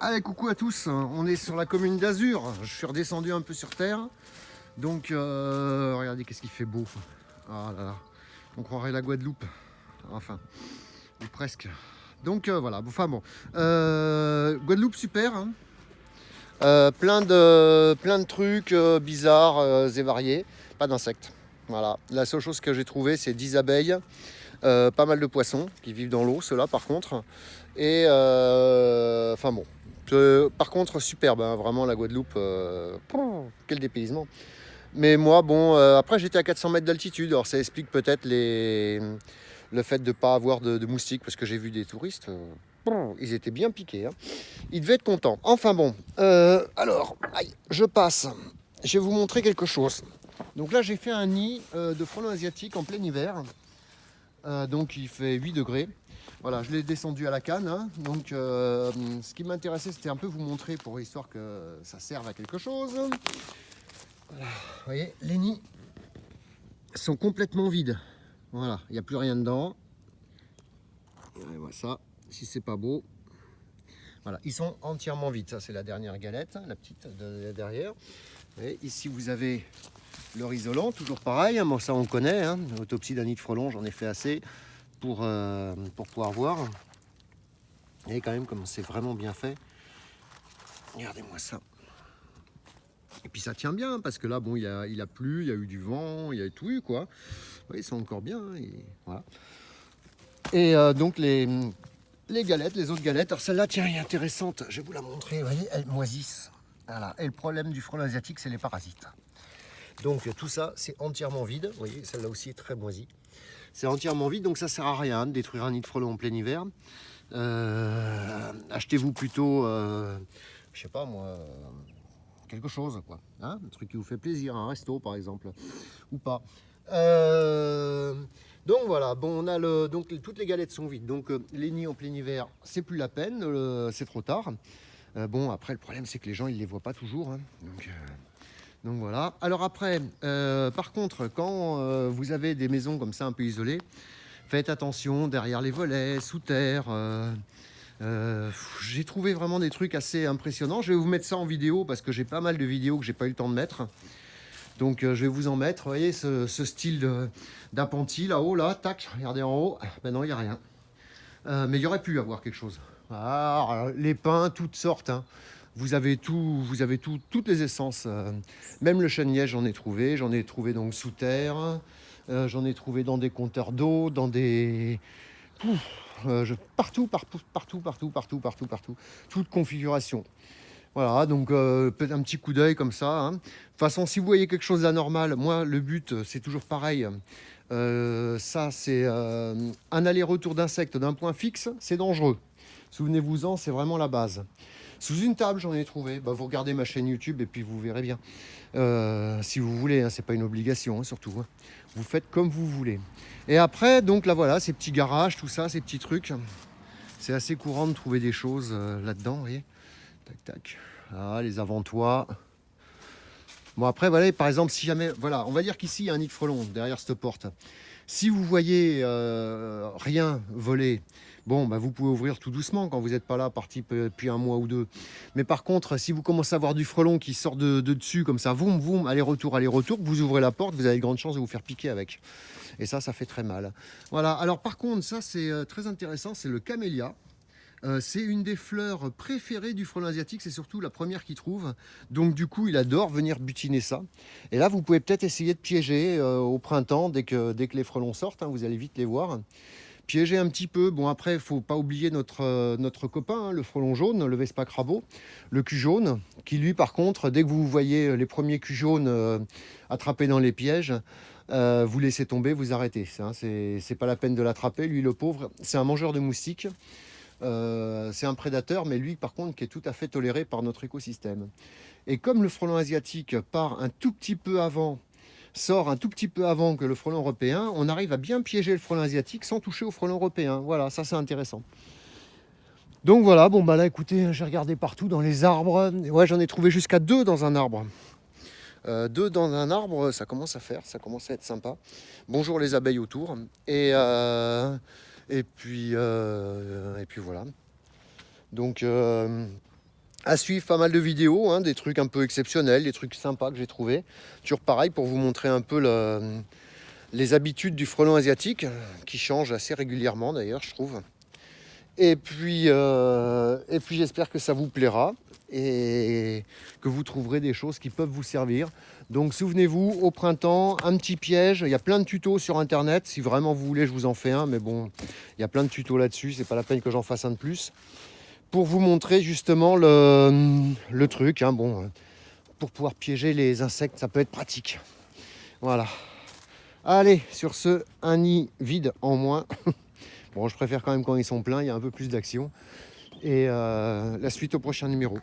Allez, coucou à tous, on est sur la commune d'Azur. Je suis redescendu un peu sur terre. Donc, regardez qu'est-ce qu'il fait beau. Ah là là, on croirait la Guadeloupe. Enfin, ou presque. Donc voilà, enfin bon. Guadeloupe super, hein. Plein de trucs bizarres et variés. Pas d'insectes. Voilà, la seule chose que j'ai trouvé c'est 10 abeilles. Pas mal de poissons qui vivent dans l'eau, ceux-là par contre. Et enfin bon. Par contre, superbe, hein, vraiment la Guadeloupe. Quel dépaysement. Mais moi, bon, après j'étais à 400 mètres d'altitude, alors ça explique peut-être le fait de ne pas avoir de moustiques, parce que j'ai vu des touristes, ils étaient bien piqués, hein. Ils devaient être contents. Enfin bon, alors, aïe, je passe. Je vais vous montrer quelque chose. Donc là, j'ai fait un nid de frelons asiatiques en plein hiver. Donc il fait 8 degrés. Voilà, je l'ai descendu à la canne, hein. Donc ce qui m'intéressait, c'était un peu vous montrer pour histoire que ça serve à quelque chose. Voilà, vous voyez, les nids sont complètement vides. Voilà, il n'y a plus rien dedans. Et voilà ça, si c'est pas beau. Voilà, ils sont entièrement vides. Ça, c'est la dernière galette, la petite de derrière. Et ici, vous avez leur isolant, toujours pareil. Bon, ça, on connaît, hein. Autopsie d'un nid de frelon, j'en ai fait assez pour pouvoir voir. Et quand même, comme c'est vraiment bien fait. Regardez-moi ça. Et puis ça tient bien, parce que là, bon, il a plu, il y a eu du vent, il y a tout eu, quoi. Vous voyez, ils sont encore bien. Et voilà. Et donc, les galettes, les autres galettes. Alors celle-là, tiens, elle est intéressante. Je vais vous la montrer. Vous voyez, elles moisissent. Voilà. Et le problème du frelon asiatique, c'est les parasites. Donc tout ça, c'est entièrement vide. Vous voyez, celle-là aussi est très moisie. C'est entièrement vide, donc ça sert à rien de détruire un nid de frelon en plein hiver. Achetez-vous plutôt, je sais pas moi, quelque chose, quoi. Hein, un truc qui vous fait plaisir, un resto par exemple, ou pas. Donc voilà, bon, on a donc toutes les galettes sont vides, donc les nids en plein hiver, c'est plus la peine, c'est trop tard. Bon, après le problème c'est que les gens ils les voient pas toujours, hein. Donc voilà. Alors après, par contre, quand vous avez des maisons comme ça un peu isolées, faites attention derrière les volets, sous terre. J'ai trouvé vraiment des trucs assez impressionnants. Je vais vous mettre ça en vidéo parce que j'ai pas mal de vidéos que j'ai pas eu le temps de mettre. Donc je vais vous en mettre. Vous voyez ce style d'appentis là-haut, là, tac, regardez en haut. Ben non, il n'y a rien. Mais il y aurait pu y avoir quelque chose. Ah, les pins, toutes sortes, hein. Vous avez tout, toutes les essences. Même le chêne-liège, j'en ai trouvé donc sous terre. J'en ai trouvé dans des compteurs d'eau, dans des... partout. Toute configuration. Voilà, donc peut-être un petit coup d'œil comme ça, hein. De toute façon, si vous voyez quelque chose d'anormal, moi, le but, c'est toujours pareil. Ça, c'est un aller-retour d'insectes d'un point fixe, c'est dangereux. Souvenez-vous-en, c'est vraiment la base. Sous une table, j'en ai trouvé. Bah, vous regardez ma chaîne YouTube et puis vous verrez bien. Si vous voulez, hein, c'est pas une obligation, hein, surtout, hein. Vous faites comme vous voulez. Et après, donc là voilà, ces petits garages, tout ça, ces petits trucs. C'est assez courant de trouver des choses là-dedans, vous voyez. Tac, tac. Ah, les avant-toits. Bon, après, voilà, par exemple, si jamais... Voilà, on va dire qu'ici, il y a un nid de frelon derrière cette porte. Si vous voyez rien voler, bon, bah, vous pouvez ouvrir tout doucement quand vous n'êtes pas là, parti depuis un mois ou deux. Mais par contre, si vous commencez à voir du frelon qui sort de dessus, comme ça, voum, voum, aller-retour, vous ouvrez la porte, vous avez de grandes chances de vous faire piquer avec. Et ça fait très mal. Voilà, alors par contre, ça, c'est très intéressant, c'est le camélia. C'est une des fleurs préférées du frelon asiatique, c'est surtout la première qu'il trouve. Donc du coup, il adore venir butiner ça. Et là, vous pouvez peut-être essayer de piéger au printemps, dès que les frelons sortent, hein, vous allez vite les voir. Piéger un petit peu. Bon, après, il ne faut pas oublier notre copain, hein, le frelon jaune, le Vespa crabeau, le cul jaune, qui lui, par contre, dès que vous voyez les premiers culs jaunes attrapés dans les pièges, vous laissez tomber, vous arrêtez. C'est pas la peine de l'attraper, lui, le pauvre. C'est un mangeur de moustiques. C'est un prédateur, mais lui, par contre, qui est tout à fait toléré par notre écosystème. Et comme le frelon asiatique part un tout petit peu avant, sort un tout petit peu avant que le frelon européen, on arrive à bien piéger le frelon asiatique sans toucher au frelon européen. Voilà, ça c'est intéressant. Donc voilà, bon bah là écoutez, j'ai regardé partout dans les arbres. Ouais, j'en ai trouvé jusqu'à 2 dans un arbre. 2 dans un arbre, ça commence à faire, ça commence à être sympa. Bonjour les abeilles autour. Et puis voilà. Donc À suivre pas mal de vidéos, hein, des trucs un peu exceptionnels, des trucs sympas que j'ai trouvé. Toujours pareil pour vous montrer un peu les habitudes du frelon asiatique, qui changent assez régulièrement d'ailleurs, je trouve. Et puis j'espère que ça vous plaira et que vous trouverez des choses qui peuvent vous servir. Donc souvenez-vous, au printemps, un petit piège. Il y a plein de tutos sur internet. Si vraiment vous voulez, je vous en fais un. Mais bon, il y a plein de tutos là-dessus. C'est pas la peine que j'en fasse un de plus. Pour vous montrer justement le truc. Hein, bon, pour pouvoir piéger les insectes, ça peut être pratique. Voilà. Allez, sur ce, un nid vide en moins. Bon, je préfère quand même quand ils sont pleins, il y a un peu plus d'action. Et la suite au prochain numéro.